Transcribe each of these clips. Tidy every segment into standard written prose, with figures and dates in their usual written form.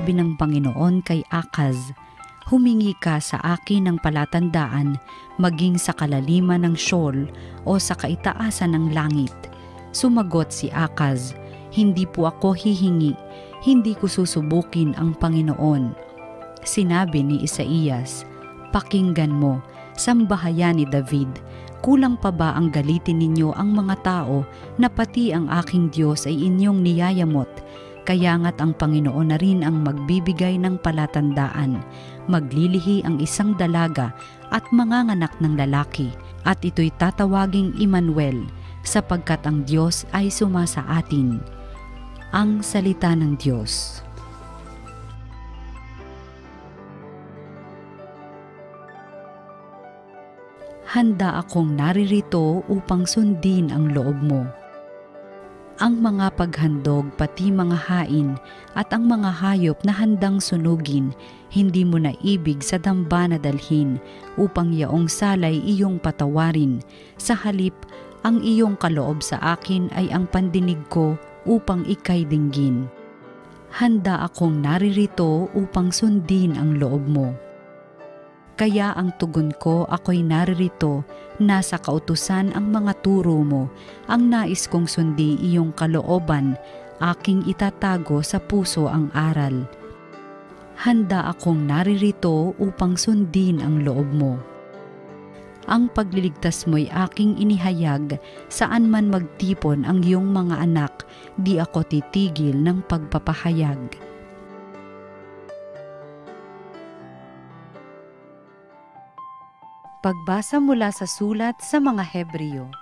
sinabi ng Panginoon kay Akaz, "Humingi ka sa akin ng palatandaan maging sa kalaliman ng Sheol o sa kaitaasan ng langit." Sumagot si Akaz, "Hindi po ako hihingi, hindi ko susubukin ang Panginoon." Sinabi ni Isaías, "Pakinggan mo, sambahayan ni David, kulang pa ba ang galitin ninyo ang mga tao na pati ang aking Diyos ay inyong niyayamot? Kaya nga't ang Panginoon na rin ang magbibigay ng palatandaan. Maglilihi ang isang dalaga at manganganak ng lalaki, at ito'y tatawaging Immanuel, sapagkat ang Diyos ay sumasa atin." Ang salita ng Diyos. Handa akong naririto upang sundin ang loob mo. Ang mga paghandog pati mga hain at ang mga hayop na handang sunugin, hindi mo na ibig sa damba na dalhin upang yaong salay iyong patawarin. Sa halip, ang iyong kaloob sa akin ay ang pandinig ko upang ika'y dinggin. Handa akong naririto upang sundin ang loob mo. Kaya ang tugon ko, ako'y naririto, nasa kautusan ang mga turo mo, ang nais kong sundi iyong kalooban, aking itatago sa puso ang aral. Handa akong naririto upang sundin ang loob mo. Ang pagliligtas mo'y aking inihayag, saan man magtipon ang iyong mga anak, di ako titigil ng pagpapahayag. Pagbasa mula sa sulat sa mga Hebreo.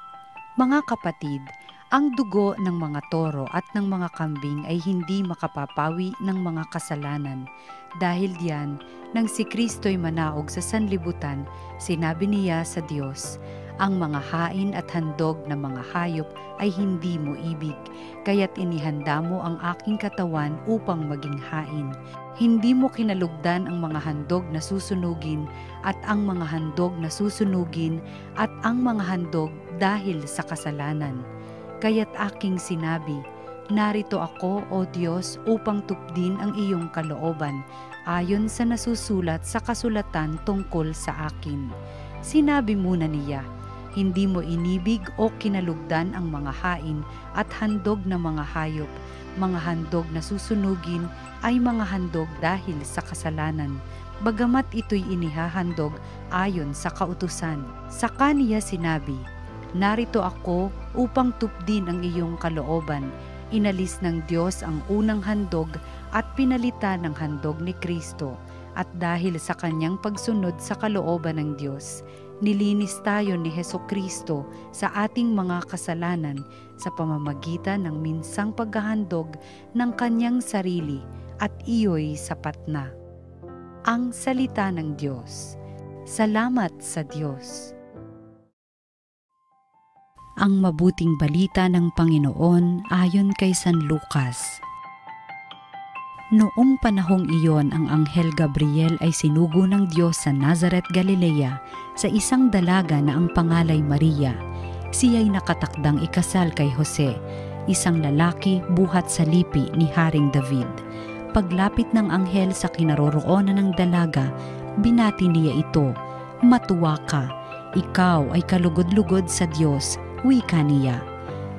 Mga kapatid, ang dugo ng mga toro at ng mga kambing ay hindi makapapawi ng mga kasalanan. Dahil diyan, nang si Kristo'y manaog sa sanlibutan, sinabi niya sa Diyos, "Ang mga hain at handog na mga hayop ay hindi mo ibig, kaya't inihanda mo ang aking katawan upang maging hain. Hindi mo kinalugdan ang mga handog na susunugin at ang mga handog na susunugin at ang mga handog dahil sa kasalanan. Kaya't aking sinabi, narito ako, O Diyos, upang tupdin ang iyong kalooban, ayon sa nasusulat sa kasulatan tungkol sa akin." Sinabi muna niya, "Hindi mo inibig o kinalugdan ang mga hain at handog na mga hayop. Mga handog na susunugin ay mga handog dahil sa kasalanan, bagamat ito'y inihahandog ayon sa kautusan." Saka niya sinabi, "Narito ako upang tupdin ang iyong kalooban." Inalis ng Diyos ang unang handog at pinalitan ng handog ni Kristo, at dahil sa kanyang pagsunod sa kalooban ng Diyos, nilinis tayo ni Hesukristo sa ating mga kasalanan sa pamamagitan ng minsang paghahandog ng kanyang sarili, at iyo'y sapat na. Ang salita ng Diyos. Salamat sa Diyos. Ang mabuting balita ng Panginoon ayon kay San Lucas. Noong panahong iyon, ang Anghel Gabriel ay sinugo ng Diyos sa Nazaret, Galilea, sa isang dalaga na ang pangalay Maria. Siya'y nakatakdang ikasal kay Jose, isang lalaki buhat sa lipi ni Haring David. Paglapit ng anghel sa kinaroroonan ng dalaga, binati niya ito, "Matuwa ka, ikaw ay kalugod-lugod sa Diyos," wika niya.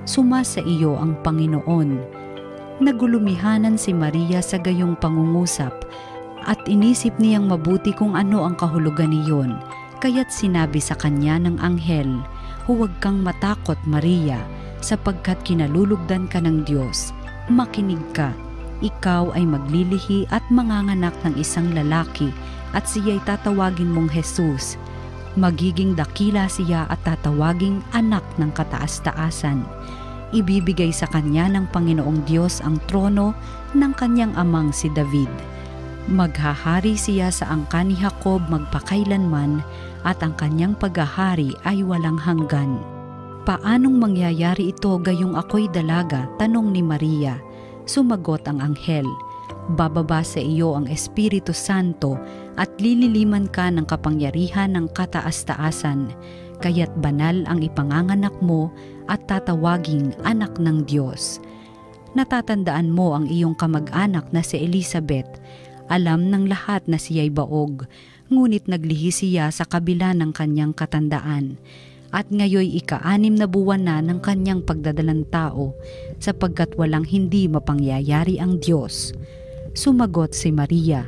"Sumasa iyo ang Panginoon." Nagulumihanan si Maria sa gayong pangungusap, at inisip niyang mabuti kung ano ang kahulugan niyon. Kaya't sinabi sa kanya ng anghel, "Huwag kang matakot, Maria, sapagkat kinalulugdan ka ng Diyos. Makinig ka, ikaw ay maglilihi at manganganak ng isang lalaki, at siya'y tatawagin mong Jesus. Magiging dakila siya at tatawaging anak ng kataas-taasan. Ibibigay sa kanya ng Panginoong Diyos ang trono ng kanyang amang si David. Maghahari siya sa angkan ni Jacob magpakailanman, at ang kanyang paghahari ay walang hanggan." "Paanong mangyayari ito gayong ako'y dalaga?" tanong ni Maria. Sumagot ang anghel, "Bababa sa iyo ang Espiritu Santo at lililiman ka ng kapangyarihan ng kataas-taasan, kaya't banal ang ipanganganak mo at tatawaging anak ng Diyos. Natatandaan mo ang iyong kamag-anak na si Elizabeth. Alam ng lahat na siya'y baog, ngunit naglihi siya sa kabila ng kanyang katandaan. At ngayoy ika-6 na buwan na ng kanyang pagdadalang tao, sapagkat walang hindi mapangyayari ang Diyos. Sumagot si Maria,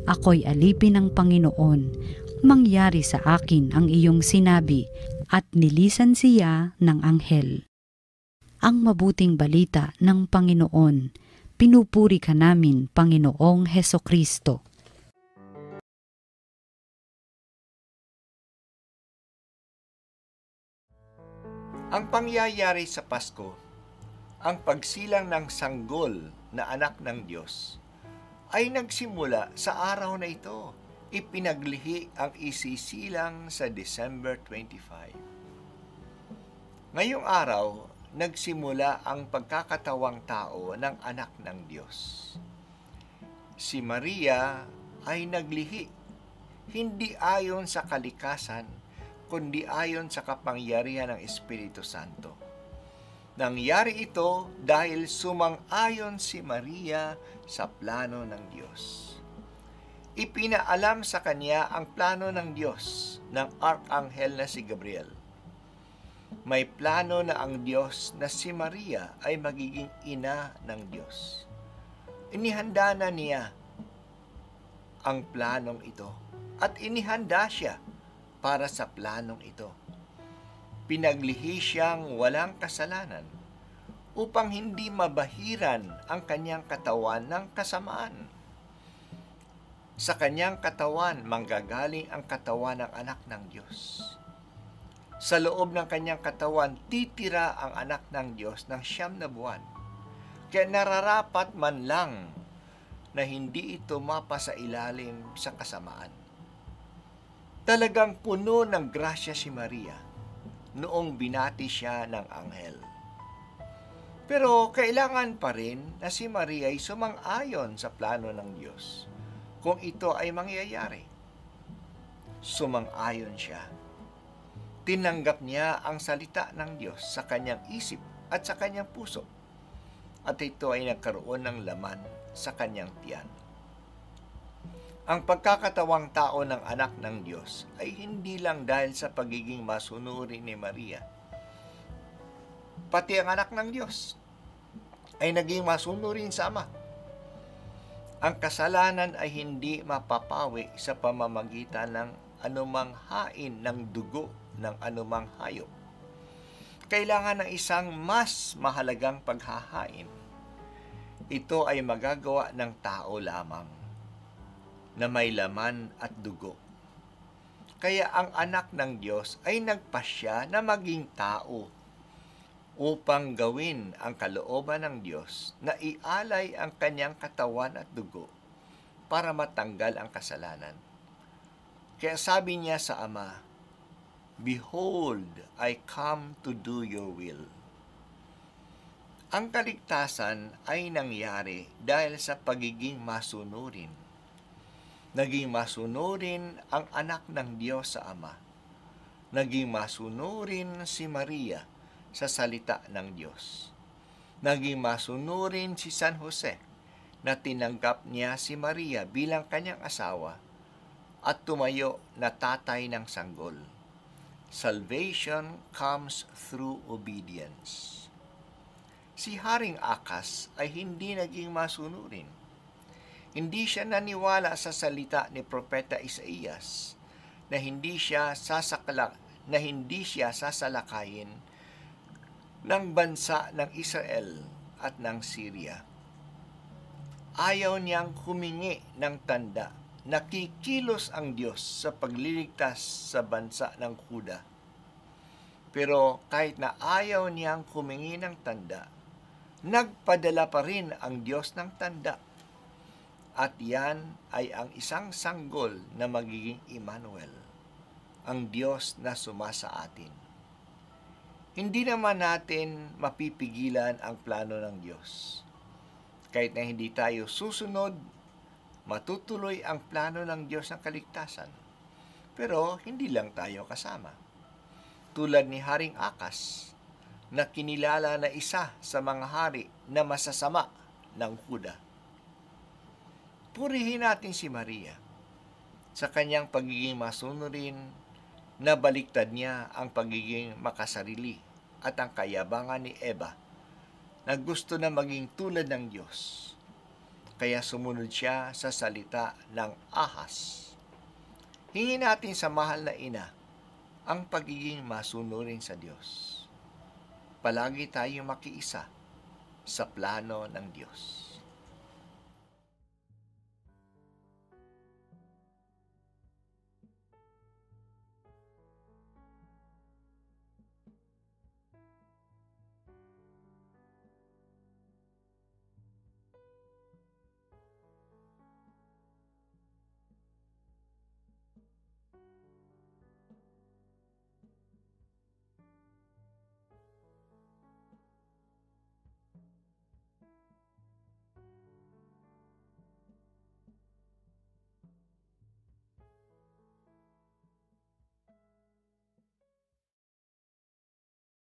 "Ako'y alipin ng Panginoon. Mangyari sa akin ang iyong sinabi," at nilisan siya ng anghel. Ang mabuting balita ng Panginoon. Pinupuri ka namin, Panginoong Hesukristo. Ang pangyayari sa Pasko, ang pagsilang ng sanggol na anak ng Diyos, ay nagsimula sa araw na ito. Ipinaglihi ang isisilang sa December 25. Ngayong araw, nagsimula ang pagkakatawang tao ng anak ng Diyos. Si Maria ay naglihi, hindi ayon sa kalikasan, kundi ayon sa kapangyarihan ng Espiritu Santo. Nangyari ito dahil sumang-ayon si Maria sa plano ng Diyos. Ipinaalam sa kanya ang plano ng Diyos ng Arkanghel na si Gabriel. May plano na ang Diyos na si Maria ay magiging ina ng Diyos. Inihanda na niya ang planong ito at inihanda siya para sa planong ito. Pinaglihi siyang walang kasalanan upang hindi mabahiran ang kanyang katawan ng kasamaan. Sa kanyang katawan, manggagaling ang katawan ng anak ng Diyos. Sa loob ng kanyang katawan, titira ang anak ng Diyos ng 9 na buwan. Kaya nararapat man lang na hindi ito mapa sa ilalim sa kasamaan. Talagang puno ng grasya si Maria noong binati siya ng anghel. Pero kailangan pa rin na si Maria ay sumang-ayon sa plano ng Diyos kung ito ay mangyayari. Sumang-ayon siya. Tinanggap niya ang salita ng Diyos sa kanyang isip at sa kanyang puso, at ito ay nagkaroon ng laman sa kanyang tiyan. Ang pagkakatawang tao ng anak ng Diyos ay hindi lang dahil sa pagiging masunurin ni Maria. Pati ang anak ng Diyos ay naging masunurin sa Ama. Ang kasalanan ay hindi mapapawi sa pamamagitan ng anumang hain ng dugo ng anumang hayop. Kailangan ng isang mas mahalagang paghahain. Ito ay magagawa ng tao lamang na may laman at dugo. Kaya ang anak ng Diyos ay nagpasya na maging tao upang gawin ang kalooban ng Diyos na ialay ang kanyang katawan at dugo para matanggal ang kasalanan. Kaya sabi niya sa Ama, "Behold, I come to do your will." Ang kaligtasan ay nangyari dahil sa pagiging masunurin. Naging masunurin ang anak ng Diyos sa Ama. Naging masunurin si Maria sa salita ng Diyos. Naging masunurin si San Jose na tinanggap niya si Maria bilang kanyang asawa at tumayo na tatay ng sanggol. Salvation comes through obedience. Si Haring Akas ay hindi naging masunurin. Hindi siya naniwala sa salita ni Propeta Isaías na hindi siya sasalakayin ng bansa ng Israel at ng Syria. Ayaw niyang humingi ng tanda na kikilos ang Diyos sa pagliligtas sa bansa ng Huda. Pero kahit na ayaw niyang humingi ng tanda, nagpadala pa rin ang Diyos ng tanda. At yan ay ang isang sanggol na magiging Emmanuel, ang Diyos na sumasa atin. Hindi naman natin mapipigilan ang plano ng Diyos. Kahit na hindi tayo susunod, matutuloy ang plano ng Diyos ng kaligtasan. Pero hindi lang tayo kasama. Tulad ni Haring Akas, na kinilala na isa sa mga hari na masasama ng Huda. Purihin natin si Maria sa kanyang pagiging masunurin na baliktad niya ang pagiging makasarili at ang kayabangan ni Eva na gusto na maging tulad ng Diyos. Kaya sumunod siya sa salita ng ahas. Hingin natin sa mahal na ina ang pagiging masunurin sa Diyos. Palagi tayong makiisa sa plano ng Diyos.